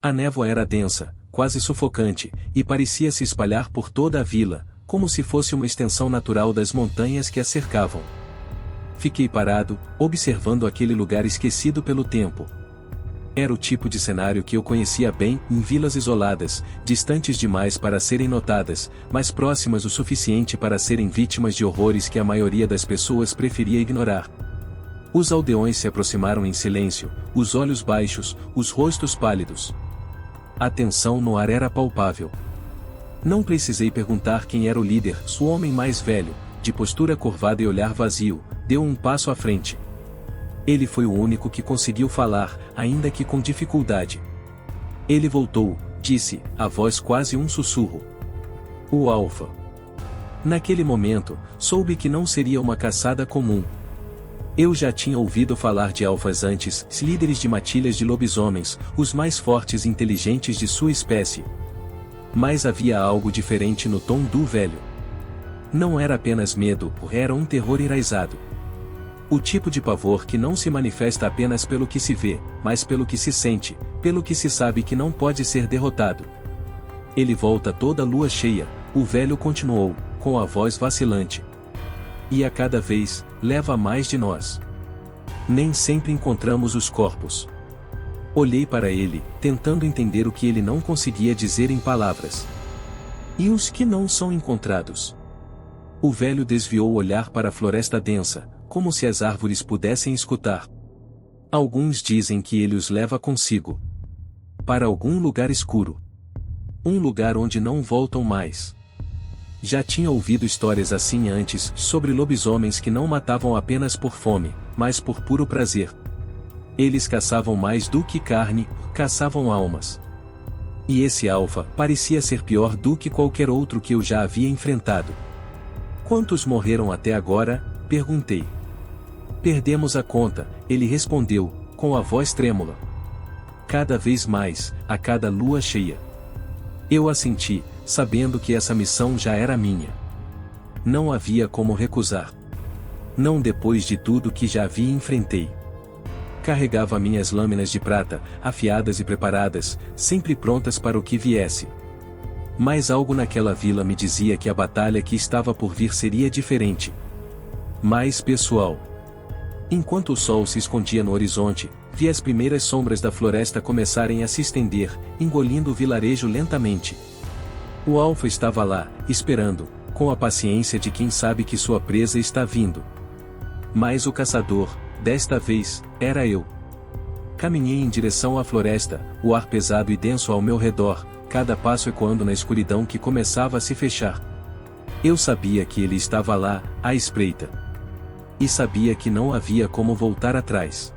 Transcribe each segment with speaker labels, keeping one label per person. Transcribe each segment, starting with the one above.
Speaker 1: A névoa era densa, quase sufocante, e parecia se espalhar por toda a vila, como se fosse uma extensão natural das montanhas que a cercavam. Fiquei parado, observando aquele lugar esquecido pelo tempo. Era o tipo de cenário que eu conhecia bem, em vilas isoladas, distantes demais para serem notadas, mas próximas o suficiente para serem vítimas de horrores que a maioria das pessoas preferia ignorar. Os aldeões se aproximaram em silêncio, os olhos baixos, os rostos pálidos. A tensão no ar era palpável. Não precisei perguntar quem era o líder, o homem mais velho, de postura curvada e olhar vazio, deu um passo à frente. Ele foi o único que conseguiu falar, ainda que com dificuldade. Ele voltou, disse, a voz quase um sussurro. O Alfa. Naquele momento, soube que não seria uma caçada comum. Eu já tinha ouvido falar de alfas antes, líderes de matilhas de lobisomens, os mais fortes e inteligentes de sua espécie. Mas havia algo diferente no tom do velho. Não era apenas medo, era um terror enraizado. O tipo de pavor que não se manifesta apenas pelo que se vê, mas pelo que se sente, pelo que se sabe que não pode ser derrotado. Ele volta toda lua cheia, o velho continuou, com a voz vacilante. E a cada vez, leva mais de nós. Nem sempre encontramos os corpos. Olhei para ele, tentando entender o que ele não conseguia dizer em palavras. E os que não são encontrados? O velho desviou o olhar para a floresta densa, como se as árvores pudessem escutar. Alguns dizem que ele os leva consigo. Para algum lugar escuro. Um lugar onde não voltam mais. Já tinha ouvido histórias assim antes, sobre lobisomens que não matavam apenas por fome, mas por puro prazer. Eles caçavam mais do que carne, caçavam almas. E esse alfa parecia ser pior do que qualquer outro que eu já havia enfrentado. Quantos morreram até agora? Perguntei. Perdemos a conta, ele respondeu, com a voz trêmula. Cada vez mais, a cada lua cheia. Eu assenti, sabendo que essa missão já era minha. Não havia como recusar. Não depois de tudo que já vi e enfrentei. Carregava minhas lâminas de prata, afiadas e preparadas, sempre prontas para o que viesse. Mas algo naquela vila me dizia que a batalha que estava por vir seria diferente. Mais pessoal. Enquanto o sol se escondia no horizonte, vi as primeiras sombras da floresta começarem a se estender, engolindo o vilarejo lentamente. O alfa estava lá, esperando, com a paciência de quem sabe que sua presa está vindo. Mas o caçador, desta vez, era eu. Caminhei em direção à floresta, o ar pesado e denso ao meu redor, cada passo ecoando na escuridão que começava a se fechar. Eu sabia que ele estava lá, à espreita. E sabia que não havia como voltar atrás.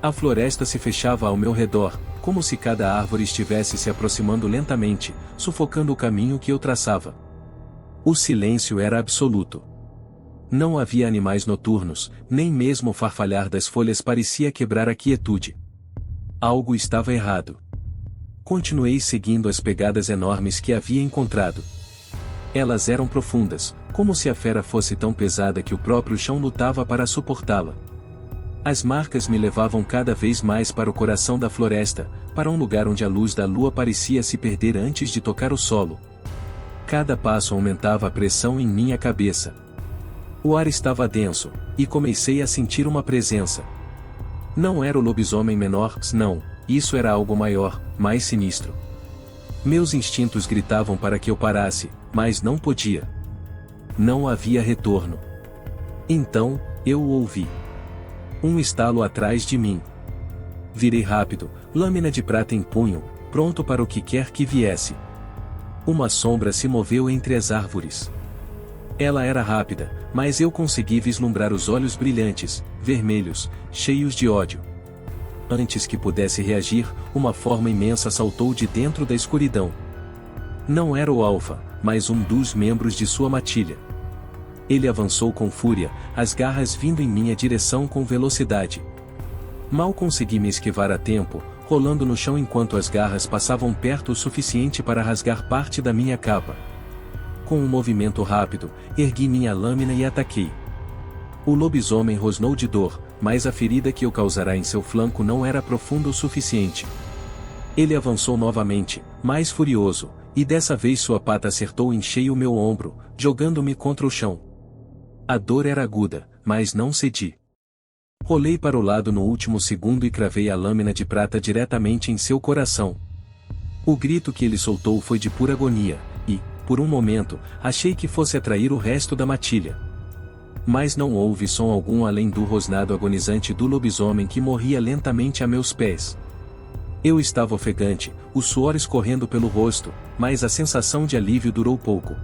Speaker 1: A floresta se fechava ao meu redor, como se cada árvore estivesse se aproximando lentamente, sufocando o caminho que eu traçava. O silêncio era absoluto. Não havia animais noturnos, nem mesmo o farfalhar das folhas parecia quebrar a quietude. Algo estava errado. Continuei seguindo as pegadas enormes que havia encontrado. Elas eram profundas, como se a fera fosse tão pesada que o próprio chão lutava para suportá-la. As marcas me levavam cada vez mais para o coração da floresta, para um lugar onde a luz da lua parecia se perder antes de tocar o solo. Cada passo aumentava a pressão em minha cabeça. O ar estava denso, e comecei a sentir uma presença. Não era o lobisomem menor, não, isso era algo maior, mais sinistro. Meus instintos gritavam para que eu parasse, mas não podia. Não havia retorno. Então, eu o ouvi. Um estalo atrás de mim. Virei rápido, lâmina de prata em punho, pronto para o que quer que viesse. Uma sombra se moveu entre as árvores. Ela era rápida, mas eu consegui vislumbrar os olhos brilhantes, vermelhos, cheios de ódio. Antes que pudesse reagir, uma forma imensa saltou de dentro da escuridão. Não era o alfa, mas um dos membros de sua matilha. Ele avançou com fúria, as garras vindo em minha direção com velocidade. Mal consegui me esquivar a tempo, rolando no chão enquanto as garras passavam perto o suficiente para rasgar parte da minha capa. Com um movimento rápido, ergui minha lâmina e ataquei. O lobisomem rosnou de dor, mas a ferida que eu causara em seu flanco não era profunda o suficiente. Ele avançou novamente, mais furioso, e dessa vez sua pata acertou em cheio o meu ombro, jogando-me contra o chão. A dor era aguda, mas não cedi. Rolei para o lado no último segundo e cravei a lâmina de prata diretamente em seu coração. O grito que ele soltou foi de pura agonia, e, por um momento, achei que fosse atrair o resto da matilha. Mas não houve som algum além do rosnado agonizante do lobisomem que morria lentamente a meus pés. Eu estava ofegante, o suor escorrendo pelo rosto, mas a sensação de alívio durou pouco.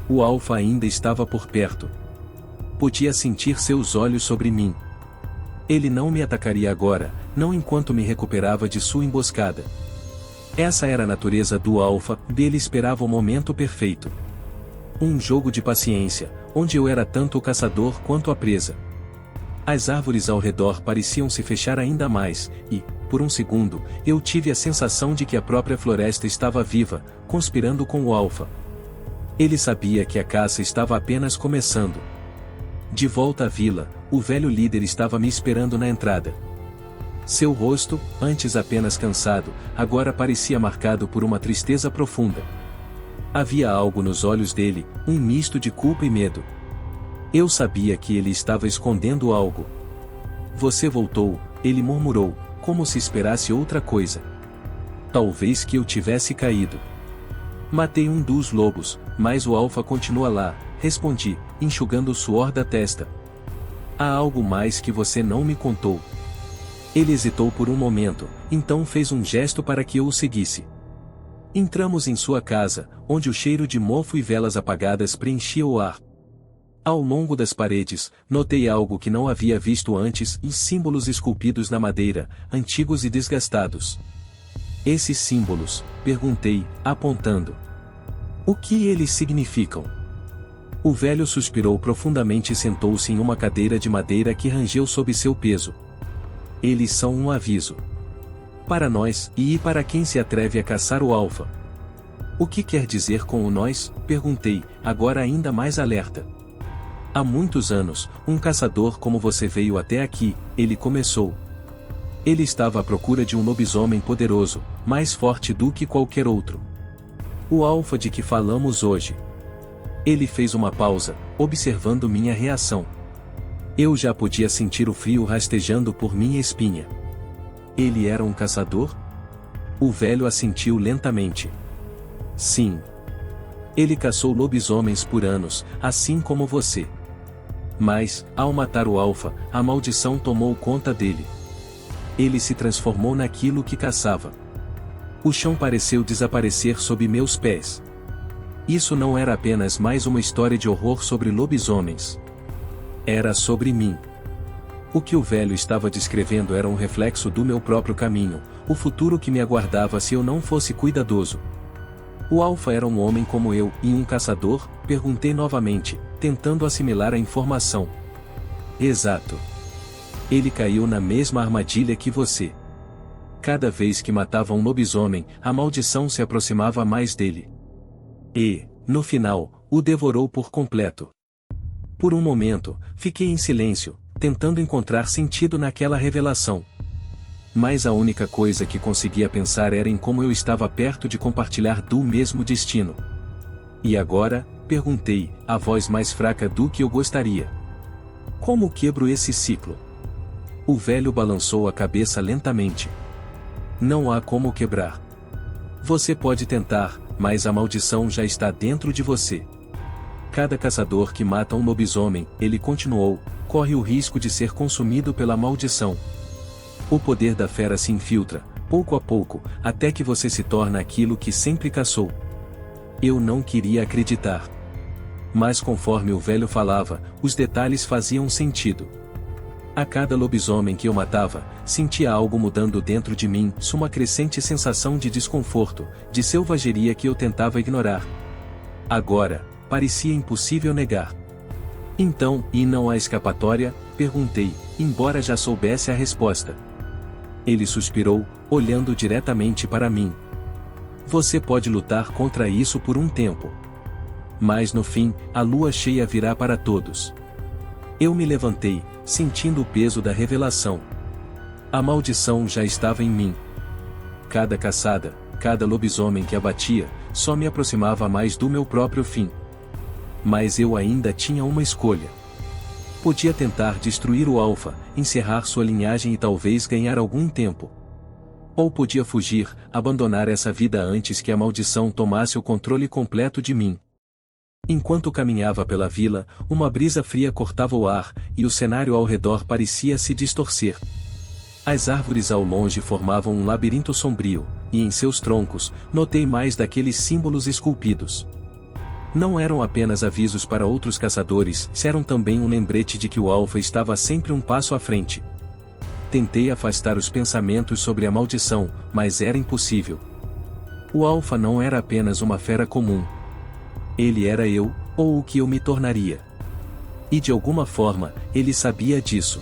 Speaker 1: O Alfa ainda estava por perto. Podia sentir seus olhos sobre mim. Ele não me atacaria agora, não enquanto me recuperava de sua emboscada. Essa era a natureza do Alfa, dele esperava o momento perfeito. Um jogo de paciência, onde eu era tanto o caçador quanto a presa. As árvores ao redor pareciam se fechar ainda mais, e, por um segundo, eu tive a sensação de que a própria floresta estava viva, conspirando com o Alfa. Ele sabia que a caça estava apenas começando. De volta à vila, o velho líder estava me esperando na entrada. Seu rosto, antes apenas cansado, agora parecia marcado por uma tristeza profunda. Havia algo nos olhos dele, um misto de culpa e medo. Eu sabia que ele estava escondendo algo. Você voltou, ele murmurou, como se esperasse outra coisa. Talvez que eu tivesse caído. Matei um dos lobos, mas o Alfa continua lá, respondi, enxugando o suor da testa. Há algo mais que você não me contou. Ele hesitou por um momento, então fez um gesto para que eu o seguisse. Entramos em sua casa, onde o cheiro de mofo e velas apagadas preenchia o ar. Ao longo das paredes, notei algo que não havia visto antes, e símbolos esculpidos na madeira, antigos e desgastados. Esses símbolos, perguntei, apontando. O que eles significam? O velho suspirou profundamente e sentou-se em uma cadeira de madeira que rangeu sob seu peso. Eles são um aviso. Para nós, e para quem se atreve a caçar o Alfa. O que quer dizer com o nós? Perguntei, agora ainda mais alerta. Há muitos anos, um caçador como você veio até aqui, ele começou. Ele estava à procura de um lobisomem poderoso, mais forte do que qualquer outro. O Alfa de que falamos hoje. Ele fez uma pausa, observando minha reação. Eu já podia sentir o frio rastejando por minha espinha. Ele era um caçador? O velho assentiu lentamente. Sim. Ele caçou lobisomens por anos, assim como você. Mas, ao matar o Alfa, a maldição tomou conta dele. Ele se transformou naquilo que caçava. O chão pareceu desaparecer sob meus pés. Isso não era apenas mais uma história de horror sobre lobisomens. Era sobre mim. O que o velho estava descrevendo era um reflexo do meu próprio caminho, o futuro que me aguardava se eu não fosse cuidadoso. O Alfa era um homem como eu, e um caçador? Perguntei novamente, tentando assimilar a informação. Exato. Ele caiu na mesma armadilha que você. Cada vez que matava um lobisomem, a maldição se aproximava mais dele. E, no final, o devorou por completo. Por um momento, fiquei em silêncio, tentando encontrar sentido naquela revelação. Mas a única coisa que conseguia pensar era em como eu estava perto de compartilhar do mesmo destino. E agora? Perguntei, a voz mais fraca do que eu gostaria. Como quebro esse ciclo? O velho balançou a cabeça lentamente. Não há como quebrar. Você pode tentar, mas a maldição já está dentro de você. Cada caçador que mata um lobisomem, ele continuou, corre o risco de ser consumido pela maldição. O poder da fera se infiltra, pouco a pouco, até que você se torna aquilo que sempre caçou. Eu não queria acreditar. Mas conforme o velho falava, os detalhes faziam sentido. A cada lobisomem que eu matava, sentia algo mudando dentro de mim, uma crescente sensação de desconforto, de selvageria que eu tentava ignorar. Agora, parecia impossível negar. Então, e não há escapatória? Perguntei, embora já soubesse a resposta. Ele suspirou, olhando diretamente para mim. Você pode lutar contra isso por um tempo. Mas no fim, a lua cheia virá para todos. Eu me levantei, sentindo o peso da revelação. A maldição já estava em mim. Cada caçada, cada lobisomem que abatia, só me aproximava mais do meu próprio fim. Mas eu ainda tinha uma escolha. Podia tentar destruir o Alpha, encerrar sua linhagem e talvez ganhar algum tempo. Ou podia fugir, abandonar essa vida antes que a maldição tomasse o controle completo de mim. Enquanto caminhava pela vila, uma brisa fria cortava o ar, e o cenário ao redor parecia se distorcer. As árvores ao longe formavam um labirinto sombrio, e em seus troncos, notei mais daqueles símbolos esculpidos. Não eram apenas avisos para outros caçadores, eram também um lembrete de que o Alpha estava sempre um passo à frente. Tentei afastar os pensamentos sobre a maldição, mas era impossível. O Alpha não era apenas uma fera comum. Ele era eu, ou o que eu me tornaria. E de alguma forma, ele sabia disso.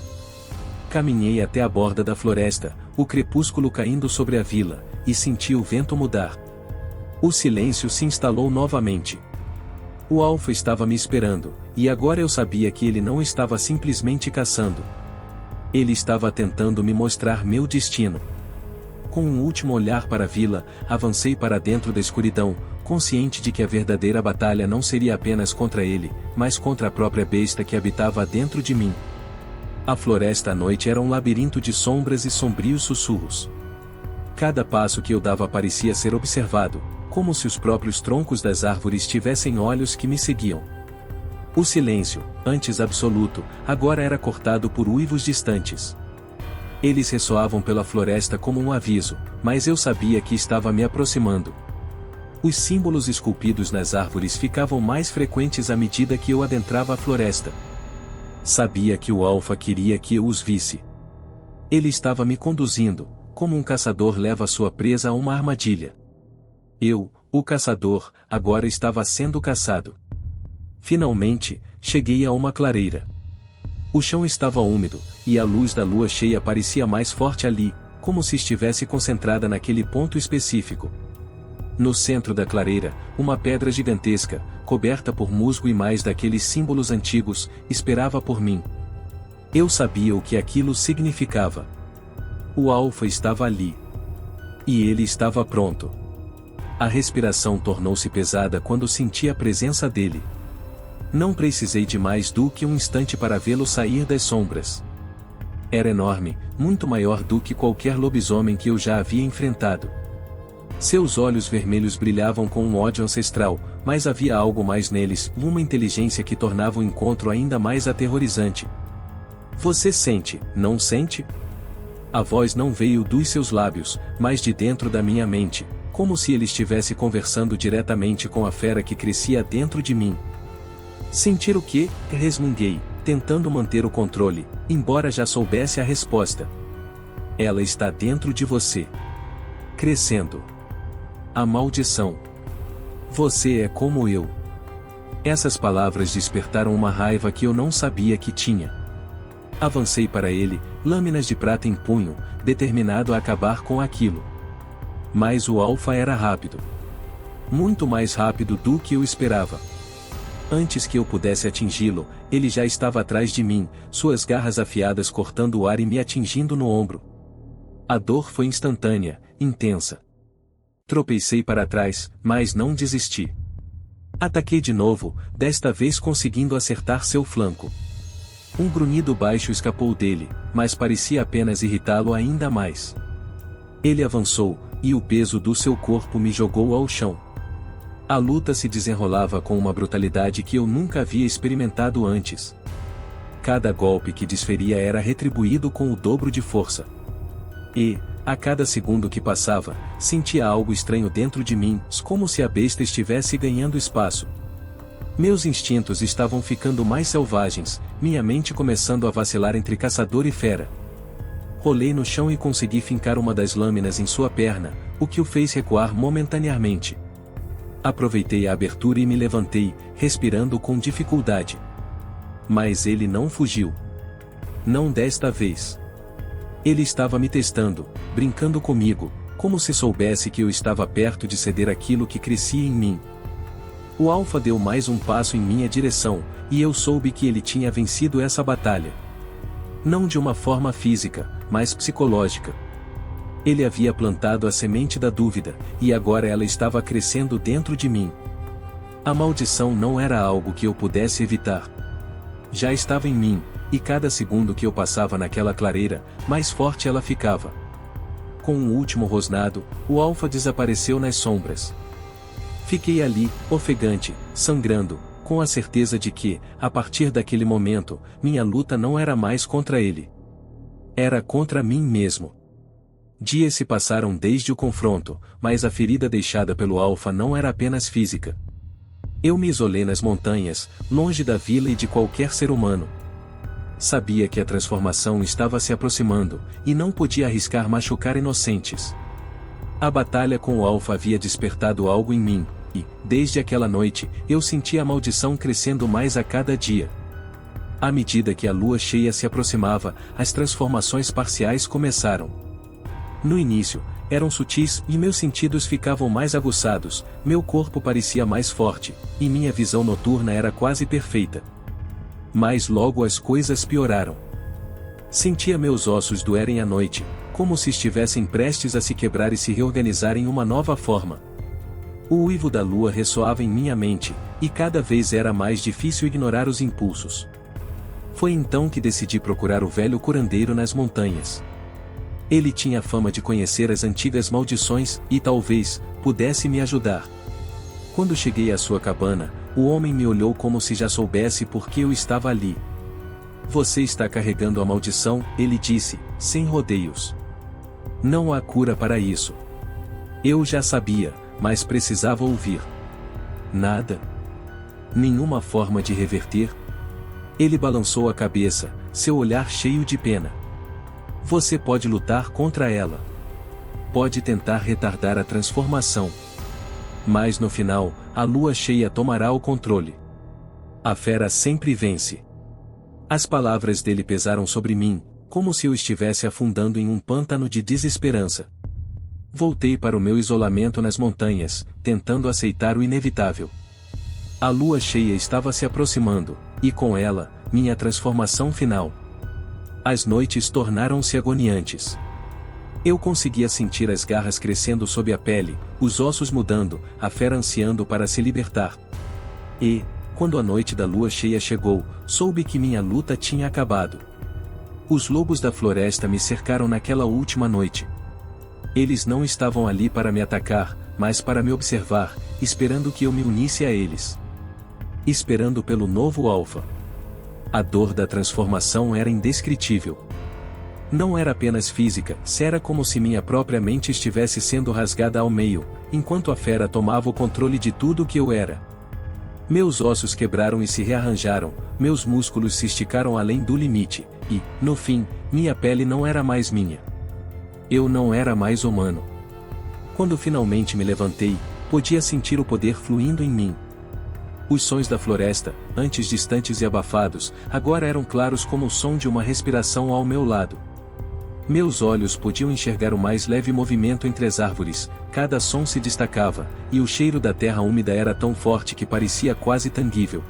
Speaker 1: Caminhei até a borda da floresta, o crepúsculo caindo sobre a vila, e senti o vento mudar. O silêncio se instalou novamente. O Alpha estava me esperando, e agora eu sabia que ele não estava simplesmente caçando. Ele estava tentando me mostrar meu destino. Com um último olhar para a vila, avancei para dentro da escuridão, consciente de que a verdadeira batalha não seria apenas contra ele, mas contra a própria besta que habitava dentro de mim. A floresta à noite era um labirinto de sombras e sombrios sussurros. Cada passo que eu dava parecia ser observado, como se os próprios troncos das árvores tivessem olhos que me seguiam. O silêncio, antes absoluto, agora era cortado por uivos distantes. Eles ressoavam pela floresta como um aviso, mas eu sabia que estava me aproximando. Os símbolos esculpidos nas árvores ficavam mais frequentes à medida que eu adentrava a floresta. Sabia que o Alpha queria que eu os visse. Ele estava me conduzindo, como um caçador leva sua presa a uma armadilha. Eu, o caçador, agora estava sendo caçado. Finalmente, cheguei a uma clareira. O chão estava úmido, e a luz da lua cheia parecia mais forte ali, como se estivesse concentrada naquele ponto específico. No centro da clareira, uma pedra gigantesca, coberta por musgo e mais daqueles símbolos antigos, esperava por mim. Eu sabia o que aquilo significava. O Alpha estava ali. E ele estava pronto. A respiração tornou-se pesada quando senti a presença dele. Não precisei de mais do que um instante para vê-lo sair das sombras. Era enorme, muito maior do que qualquer lobisomem que eu já havia enfrentado. Seus olhos vermelhos brilhavam com um ódio ancestral, mas havia algo mais neles, uma inteligência que tornava o encontro ainda mais aterrorizante. Você sente, não sente? A voz não veio dos seus lábios, mas de dentro da minha mente, como se ele estivesse conversando diretamente com a fera que crescia dentro de mim. Sentir o quê? Resmunguei, tentando manter o controle, embora já soubesse a resposta. Ela está dentro de você. Crescendo. A maldição. Você é como eu. Essas palavras despertaram uma raiva que eu não sabia que tinha. Avancei para ele, lâminas de prata em punho, determinado a acabar com aquilo. Mas o Alpha era rápido. Muito mais rápido do que eu esperava. Antes que eu pudesse atingi-lo, ele já estava atrás de mim, suas garras afiadas cortando o ar e me atingindo no ombro. A dor foi instantânea, intensa. Tropecei para trás, mas não desisti. Ataquei de novo, desta vez conseguindo acertar seu flanco. Um grunhido baixo escapou dele, mas parecia apenas irritá-lo ainda mais. Ele avançou, e o peso do seu corpo me jogou ao chão. A luta se desenrolava com uma brutalidade que eu nunca havia experimentado antes. Cada golpe que desferia era retribuído com o dobro de força. E, a cada segundo que passava, sentia algo estranho dentro de mim, como se a besta estivesse ganhando espaço. Meus instintos estavam ficando mais selvagens, minha mente começando a vacilar entre caçador e fera. Rolei no chão e consegui fincar uma das lâminas em sua perna, o que o fez recuar momentaneamente. Aproveitei a abertura e me levantei, respirando com dificuldade. Mas ele não fugiu. Não desta vez. Ele estava me testando, brincando comigo, como se soubesse que eu estava perto de ceder aquilo que crescia em mim. O Alpha deu mais um passo em minha direção, e eu soube que ele tinha vencido essa batalha. Não de uma forma física, mas psicológica. Ele havia plantado a semente da dúvida, e agora ela estava crescendo dentro de mim. A maldição não era algo que eu pudesse evitar. Já estava em mim, e cada segundo que eu passava naquela clareira, mais forte ela ficava. Com um último rosnado, o alfa desapareceu nas sombras. Fiquei ali, ofegante, sangrando, com a certeza de que, a partir daquele momento, minha luta não era mais contra ele. Era contra mim mesmo. Dias se passaram desde o confronto, mas a ferida deixada pelo alfa não era apenas física. Eu me isolei nas montanhas, longe da vila e de qualquer ser humano. Sabia que a transformação estava se aproximando, e não podia arriscar machucar inocentes. A batalha com o alfa havia despertado algo em mim, e, desde aquela noite, eu sentia a maldição crescendo mais a cada dia. À medida que a lua cheia se aproximava, as transformações parciais começaram. No início, eram sutis e meus sentidos ficavam mais aguçados, meu corpo parecia mais forte, e minha visão noturna era quase perfeita. Mas logo as coisas pioraram. Sentia meus ossos doerem à noite, como se estivessem prestes a se quebrar e se reorganizar em uma nova forma. O uivo da lua ressoava em minha mente, e cada vez era mais difícil ignorar os impulsos. Foi então que decidi procurar o velho curandeiro nas montanhas. Ele tinha fama de conhecer as antigas maldições, e talvez, pudesse me ajudar. Quando cheguei à sua cabana, o homem me olhou como se já soubesse por que eu estava ali. Você está carregando a maldição, ele disse, sem rodeios. Não há cura para isso. Eu já sabia, mas precisava ouvir. Nada. Nenhuma forma de reverter. Ele balançou a cabeça, seu olhar cheio de pena. Você pode lutar contra ela. Pode tentar retardar a transformação. Mas no final, a lua cheia tomará o controle. A fera sempre vence. As palavras dele pesaram sobre mim, como se eu estivesse afundando em um pântano de desesperança. Voltei para o meu isolamento nas montanhas, tentando aceitar o inevitável. A lua cheia estava se aproximando, e com ela, minha transformação final. As noites tornaram-se agoniantes. Eu conseguia sentir as garras crescendo sob a pele, os ossos mudando, a fera ansiando para se libertar. E, quando a noite da lua cheia chegou, soube que minha luta tinha acabado. Os lobos da floresta me cercaram naquela última noite. Eles não estavam ali para me atacar, mas para me observar, esperando que eu me unisse a eles. Esperando pelo novo alfa. A dor da transformação era indescritível. Não era apenas física, era como se minha própria mente estivesse sendo rasgada ao meio, enquanto a fera tomava o controle de tudo o que eu era. Meus ossos quebraram e se rearranjaram, meus músculos se esticaram além do limite, e, no fim, minha pele não era mais minha. Eu não era mais humano. Quando finalmente me levantei, podia sentir o poder fluindo em mim. Os sons da floresta, antes distantes e abafados, agora eram claros como o som de uma respiração ao meu lado. Meus olhos podiam enxergar o mais leve movimento entre as árvores, cada som se destacava, e o cheiro da terra úmida era tão forte que parecia quase tangível.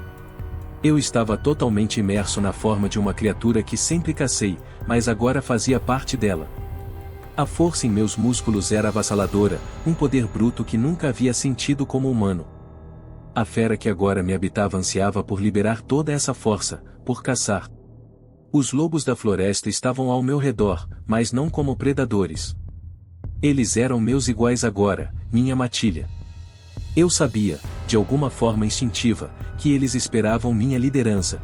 Speaker 1: Eu estava totalmente imerso na forma de uma criatura que sempre cacei, mas agora fazia parte dela. A força em meus músculos era avassaladora, um poder bruto que nunca havia sentido como humano. A fera que agora me habitava ansiava por liberar toda essa força, por caçar. Os lobos da floresta estavam ao meu redor, mas não como predadores. Eles eram meus iguais agora, minha matilha. Eu sabia, de alguma forma instintiva, que eles esperavam minha liderança.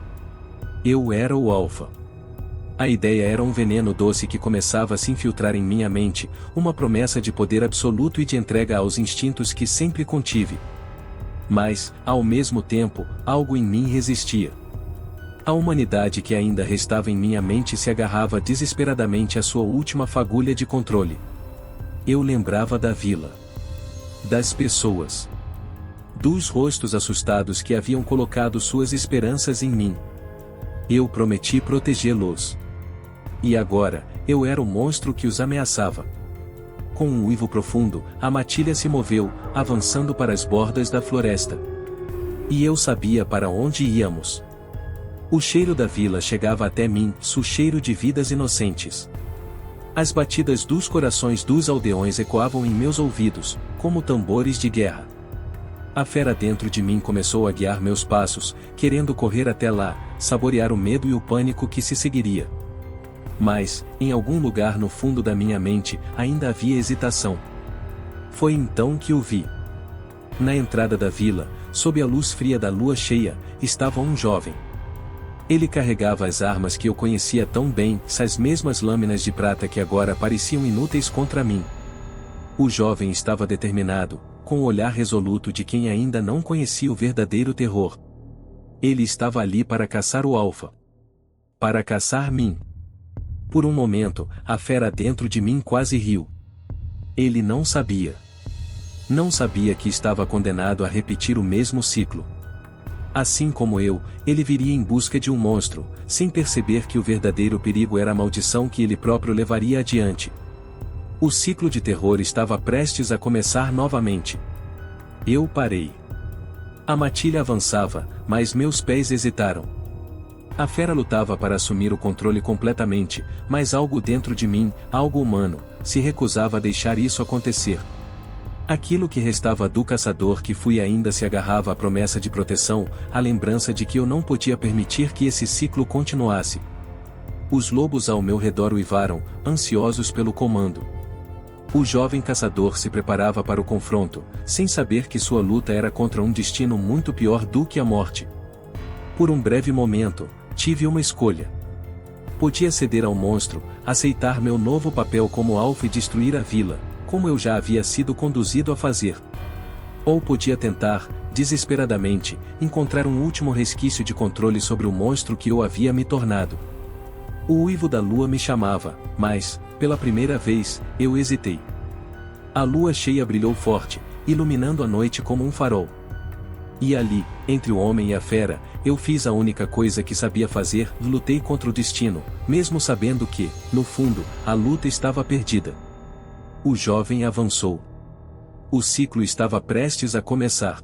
Speaker 1: Eu era o alfa. A ideia era um veneno doce que começava a se infiltrar em minha mente, uma promessa de poder absoluto e de entrega aos instintos que sempre contive. Mas, ao mesmo tempo, algo em mim resistia. A humanidade que ainda restava em minha mente se agarrava desesperadamente à sua última fagulha de controle. Eu lembrava da vila. Das pessoas. Dos rostos assustados que haviam colocado suas esperanças em mim. Eu prometi protegê-los. E agora, eu era o monstro que os ameaçava. Com um uivo profundo, a matilha se moveu, avançando para as bordas da floresta. E eu sabia para onde íamos. O cheiro da vila chegava até mim, o cheiro de vidas inocentes. As batidas dos corações dos aldeões ecoavam em meus ouvidos, como tambores de guerra. A fera dentro de mim começou a guiar meus passos, querendo correr até lá, saborear o medo e o pânico que se seguiria. Mas, em algum lugar no fundo da minha mente, ainda havia hesitação. Foi então que o vi. Na entrada da vila, sob a luz fria da lua cheia, estava um jovem. Ele carregava as armas que eu conhecia tão bem, as mesmas lâminas de prata que agora pareciam inúteis contra mim. O jovem estava determinado, com o olhar resoluto de quem ainda não conhecia o verdadeiro terror. Ele estava ali para caçar o alfa. Para caçar mim. Por um momento, a fera dentro de mim quase riu. Ele não sabia. Não sabia que estava condenado a repetir o mesmo ciclo. Assim como eu, ele viria em busca de um monstro, sem perceber que o verdadeiro perigo era a maldição que ele próprio levaria adiante. O ciclo de terror estava prestes a começar novamente. Eu parei. A matilha avançava, mas meus pés hesitaram. A fera lutava para assumir o controle completamente, mas algo dentro de mim, algo humano, se recusava a deixar isso acontecer. Aquilo que restava do caçador que fui ainda se agarrava à promessa de proteção, à lembrança de que eu não podia permitir que esse ciclo continuasse. Os lobos ao meu redor uivaram, ansiosos pelo comando. O jovem caçador se preparava para o confronto, sem saber que sua luta era contra um destino muito pior do que a morte. Por um breve momento, tive uma escolha. Podia ceder ao monstro, aceitar meu novo papel como alfa e destruir a vila, como eu já havia sido conduzido a fazer. Ou podia tentar, desesperadamente, encontrar um último resquício de controle sobre o monstro que eu havia me tornado. O uivo da lua me chamava, mas, pela primeira vez, eu hesitei. A lua cheia brilhou forte, iluminando a noite como um farol. E ali, entre o homem e a fera, eu fiz a única coisa que sabia fazer, lutei contra o destino, mesmo sabendo que, no fundo, a luta estava perdida. O jovem avançou. O ciclo estava prestes a começar.